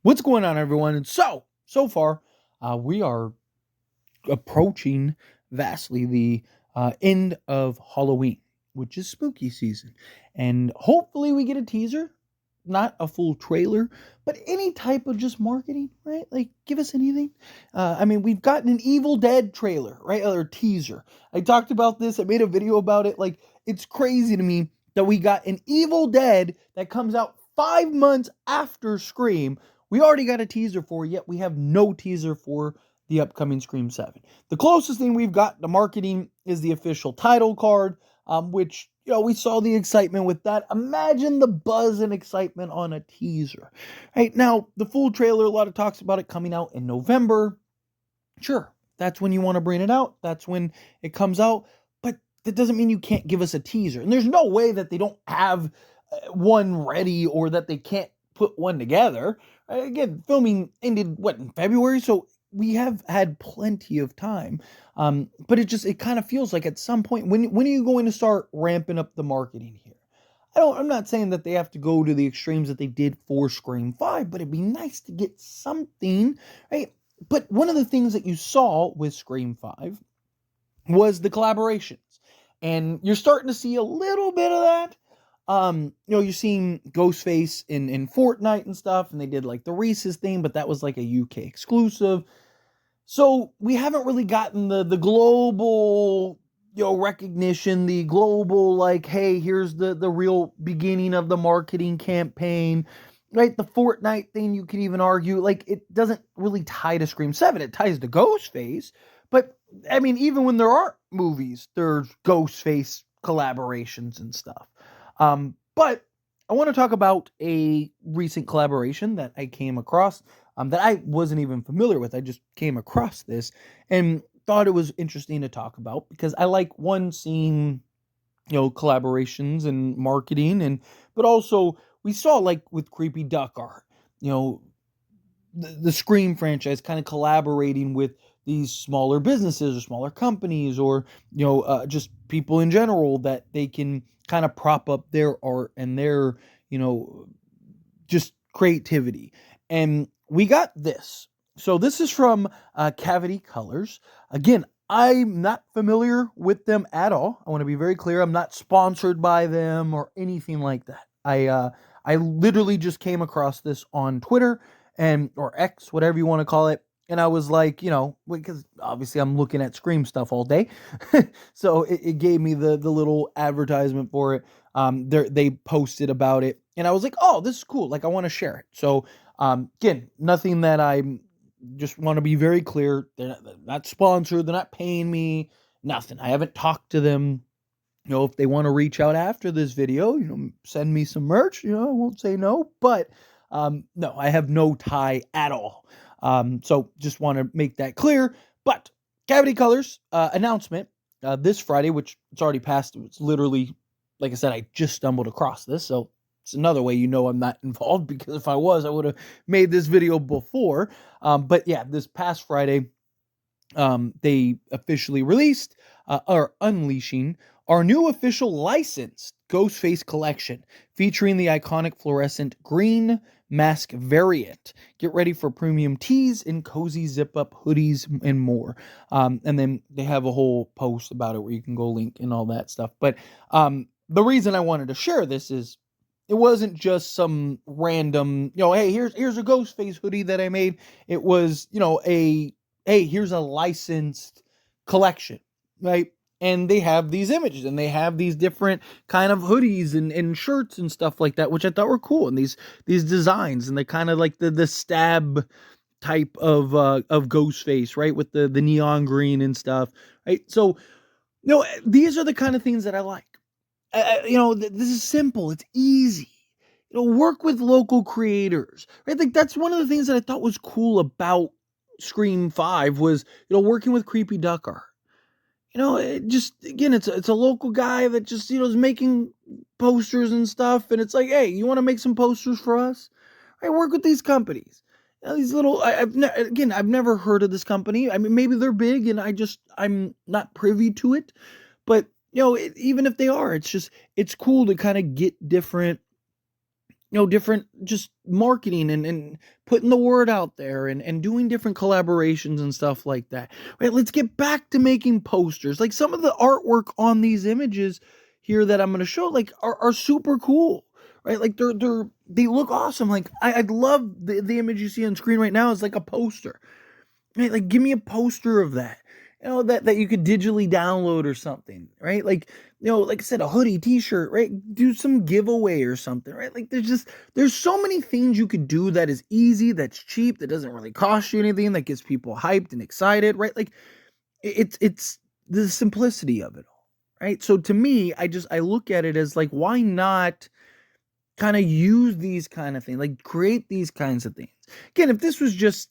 What's going on, everyone? And so far, we are approaching vastly the end of Halloween, which is spooky season. And hopefully, we get a teaser, not a full trailer, but any type of just marketing, right? Like, give us anything. We've gotten an Evil Dead trailer, right? Or teaser. I talked about this, I made a video about it. Like, it's crazy to me that we got an Evil Dead that comes out 5 months after Scream. We already got a teaser for it, yet we have no teaser for the upcoming Scream 7. The closest thing we've got to marketing is the official title card, which, we saw the excitement with that. Imagine the buzz and excitement on a teaser. Right now, the full trailer, a lot of talks about it coming out in November. Sure, that's when you want to bring it out. That's when it comes out. But that doesn't mean you can't give us a teaser. And there's no way that they don't have one ready or that they can't put one together. Again, filming ended, in February? So we have had plenty of time. But it kind of feels like at some point, when are you going to start ramping up the marketing here? I'm not saying that they have to go to the extremes that they did for Scream 5, but it'd be nice to get something, right? But one of the things that you saw with Scream 5 was the collaborations. And you're starting to see a little bit of that. You're seeing Ghostface in Fortnite and stuff, and they did like the Reese's thing, but that was like a UK exclusive. So we haven't really gotten the global, recognition, the global, like, hey, here's the real beginning of the marketing campaign, right? The Fortnite thing, you could even argue, like, it doesn't really tie to Scream 7. It ties to Ghostface. But, even when there aren't movies, there's Ghostface collaborations and stuff. But I want to talk about a recent collaboration that I came across that I wasn't even familiar with. I just came across this and thought it was interesting to talk about because I like seeing, collaborations and marketing, but also we saw like with Creepy Duck Art, the Scream franchise kind of collaborating with these smaller businesses or smaller companies or just people in general that they can kind of prop up their art and their just creativity. And we got this. So this is from Cavity Colors. Again, I'm not familiar with them at all. I want to be very clear. I'm not sponsored by them or anything like that. I literally just came across this on Twitter or X, whatever you want to call it. And I was like, because obviously I'm looking at Scream stuff all day. So it gave me the little advertisement for it. They posted about it. And I was like, oh, this is cool. Like, I want to share it. So, again, nothing that I just want to be very clear. They're not sponsored. They're not paying me. Nothing. I haven't talked to them. If they want to reach out after this video, send me some merch, I won't say no, but no, I have no tie at all. So just want to make that clear. But Cavity Colors announcement this Friday, which it's already passed. It's literally, like I said, I just stumbled across this. So it's another way I'm not involved, because if I was, I would have made this video before. But yeah, this past Friday, they officially released or unleashing our new official licensed Ghostface collection featuring the iconic fluorescent green mask variant. Get ready for premium tees and cozy zip up hoodies and more. And then they have a whole post about it where you can go link and all that stuff. But the reason I wanted to share this is it wasn't just some random, hey, here's a Ghostface hoodie that I made. It was, hey, here's a licensed collection, right? And they have these images and they have these different kind of hoodies and shirts and stuff like that, which I thought were cool. And these designs, and they kind of like the stab type of Ghostface, right? With the neon green and stuff, right? So, these are the kind of things that I like. This is simple. It's easy. Work with local creators, right? Like, that's one of the things that I thought was cool about Scream 5 was, working with Creepy Duck Art. It just, again, it's a local guy that just, is making posters and stuff. And it's like, hey, you want to make some posters for us? I work with these companies. These little, I've never heard of this company. I mean, maybe they're big and I'm not privy to it. But, even if they are, it's cool to kind of get different different just marketing and putting the word out there and doing different collaborations and stuff like that. Right? Let's get back to making posters. Like some of the artwork on these images here that I'm going to show, like are super cool. Right? Like they look awesome. Like I'd love the image you see on screen right now is like a poster. Right? Like give me a poster of that. That you could digitally download or something, right? Like, like I said, a hoodie, t-shirt, right? Do some giveaway or something, right? Like there's so many things you could do that is easy, that's cheap, that doesn't really cost you anything, that gets people hyped and excited, right? Like it's the simplicity of it all, right? So to me, I look at it as like, why not kind of use these kind of things, like create these kinds of things. Again, if this was just,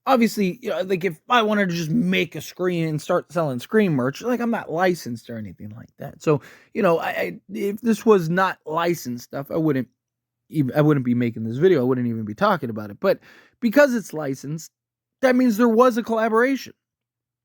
obviously, like if I wanted to just make a screen and start selling screen merch, like I'm not licensed or anything like that. So, if this was not licensed stuff, I wouldn't be making this video. I wouldn't even be talking about it. But because it's licensed, that means there was a collaboration.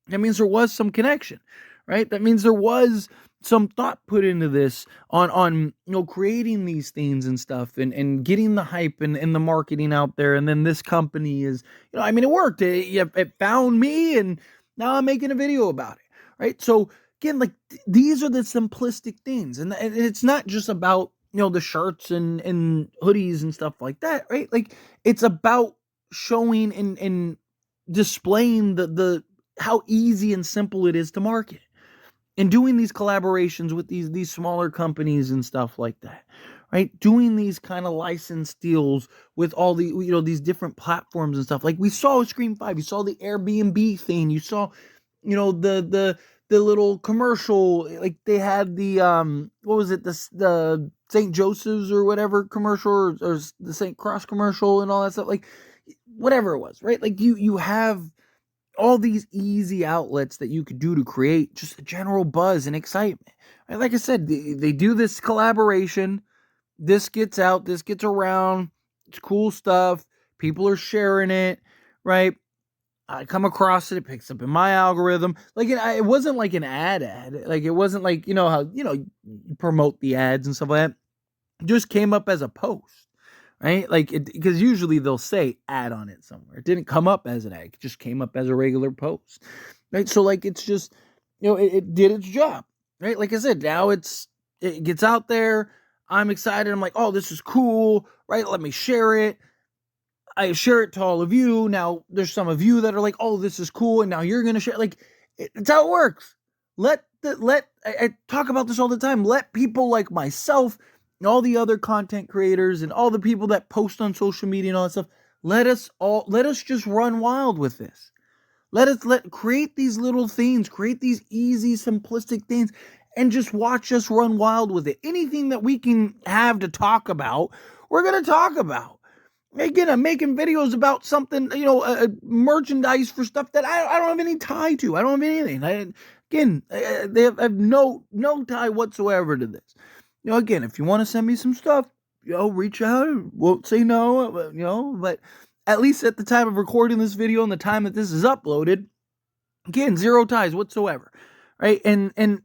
That means there was some connection, right? That means there was some thought put into this on creating these things and stuff and getting the hype and the marketing out there. And then this company is, it worked. It found me and now I'm making a video about it, right? So again, like these are the simplistic things. And it's not just about, the shirts and hoodies and stuff like that, right? Like it's about showing and displaying the how easy and simple it is to market and doing these collaborations with these smaller companies and stuff like that, right? Doing these kind of license deals with all the, these different platforms and stuff. Like we saw with Scream 5, you saw the Airbnb thing, you saw, the little commercial, like they had the, what was it? The St. Joseph's or whatever commercial or the St. Cross commercial and all that stuff, like whatever it was, right? Like you have all these easy outlets that you could do to create just a general buzz and excitement. Right? Like I said, they do this collaboration. This gets out, this gets around. It's cool stuff. People are sharing it, right? I come across it, it picks up in my algorithm. Like it wasn't like an ad. Like it wasn't like, how, you promote the ads and stuff like that. It just came up as a post. Right? Like because usually they'll say ad on it somewhere. It didn't come up as an ad. It just came up as a regular post. Right? So like it's just, it did its job. Right? Like I said, now it gets out there. I'm excited. I'm like, oh, this is cool. Right? Let me share it. I share it to all of you. Now there's some of you that are like, oh, this is cool. And now you're going to share. Like it's how it works. I talk about this all the time. Let people like myself and all the other content creators and all the people that post on social media and all that stuff, let us just run wild with this. Let create these little things, create these easy, simplistic things, and just watch us run wild with it. Anything that we can have to talk about, we're going to talk about. Again, I'm making videos about something, merchandise for stuff that I don't have any tie to. I don't have anything. They have no tie whatsoever to this. Again, if you want to send me some stuff, reach out. Won't say no, but at least at the time of recording this video and the time that this is uploaded, again, zero ties whatsoever. Right.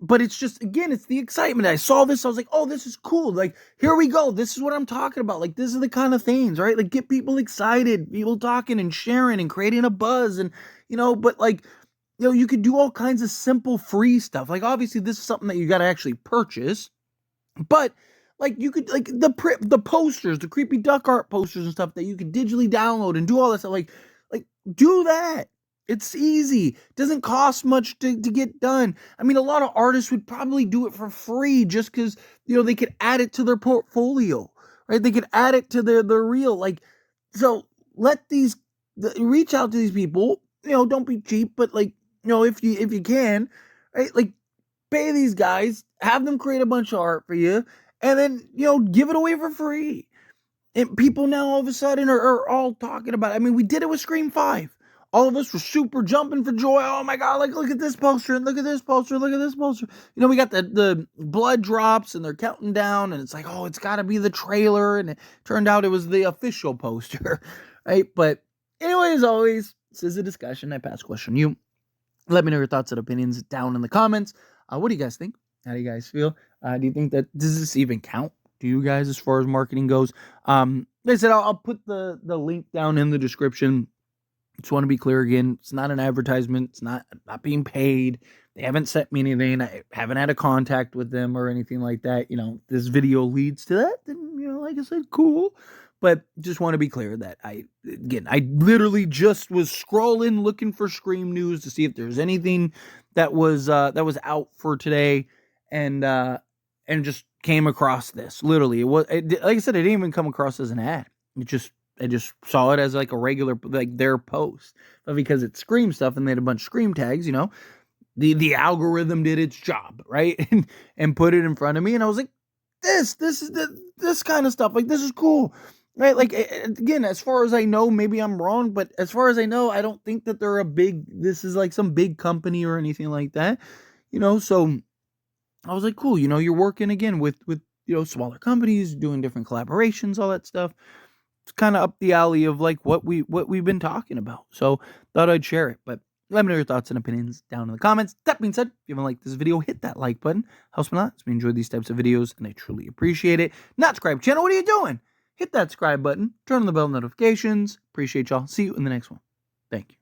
But it's just, again, it's the excitement. I saw this. I was like, oh, this is cool. Like, here we go. This is what I'm talking about. Like, this is the kind of things, right? Like, get people excited, people talking and sharing and creating a buzz. And, but like, you could do all kinds of simple free stuff. Like, obviously, this is something that you got to actually purchase. But like you could like the posters, the creepy duck art posters and stuff that you could digitally download and do all that stuff. Like do that. It's easy. It doesn't cost much to get done. I mean, a lot of artists would probably do it for free just because they could add it to their portfolio, right? They could add it to their reel. Like, so reach out to these people. Don't be cheap, but like if you can, right? Like pay these guys, have them create a bunch of art for you, and then, give it away for free. And people now all of a sudden are all talking about it. I mean, we did it with Scream 5. All of us were super jumping for joy. Oh my God, like, look at this poster and look at this poster, look at this poster. We got the blood drops and they're counting down and it's like, oh, it's got to be the trailer. And it turned out it was the official poster, right? But anyway, as always, this is a discussion. I pass question you. Let me know your thoughts and opinions down in the comments. What do you guys think? How do you guys feel? Do you think that, does this even count? to you guys as far as marketing goes. Like I said, I'll put the link down in the description. Just want to be clear again, it's not an advertisement. It's not being paid. They haven't sent me anything. I haven't had a contact with them or anything like that. This video leads to that, then, like I said, cool. But just want to be clear that I literally just was scrolling looking for Scream news to see if there's anything that was out for today, and just came across this. Literally, like I said, it didn't even come across as an ad. I just saw it as like a regular, like their post, but because it's Scream stuff and they had a bunch of Scream tags, the algorithm did its job, right? And put it in front of me, and I was like, this is this kind of stuff, like, this is cool, right? Like, again, as far as I know, maybe I'm wrong, but as far as I know, I don't think that this is like some big company or anything like that, so I was like, cool, you're working again with smaller companies, doing different collaborations, all that stuff. It's kind of up the alley of like what we've been talking about. So thought I'd share it. But let me know your thoughts and opinions down in the comments. That being said, if you haven't liked this video, hit that like button. Helps me a lot. We enjoy these types of videos, and I truly appreciate it. Not subscribe channel. What are you doing? Hit that subscribe button. Turn on the bell notifications. Appreciate y'all. See you in the next one. Thank you.